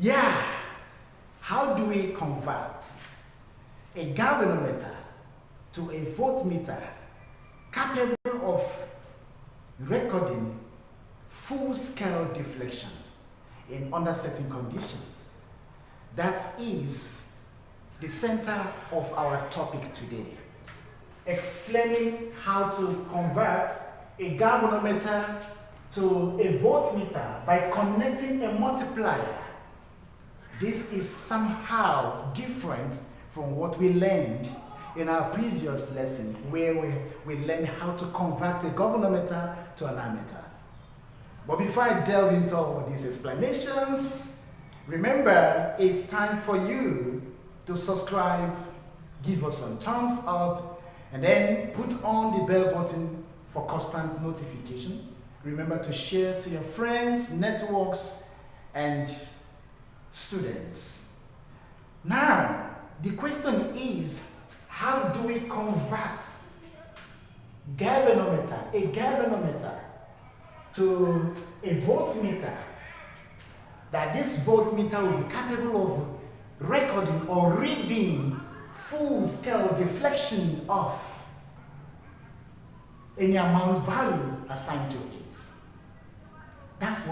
Yeah, how do we convert a galvanometer to a voltmeter capable of recording full-scale deflection in under certain conditions? That is the center of our topic today. Explaining how to convert a galvanometer to a voltmeter by connecting a multiplier. This is somehow different from what we learned in our previous lesson, where we learned how to convert a galvanometer to an ammeter. But before I delve into all these explanations, remember it's time for you to subscribe, give us some thumbs up, and then put on the bell button for constant notification. Remember to share to your friends, networks, and students. Now, the question is, how do we convert a galvanometer to a voltmeter, that this voltmeter will be capable of recording or reading full-scale deflection of any amount value assigned to it? That's what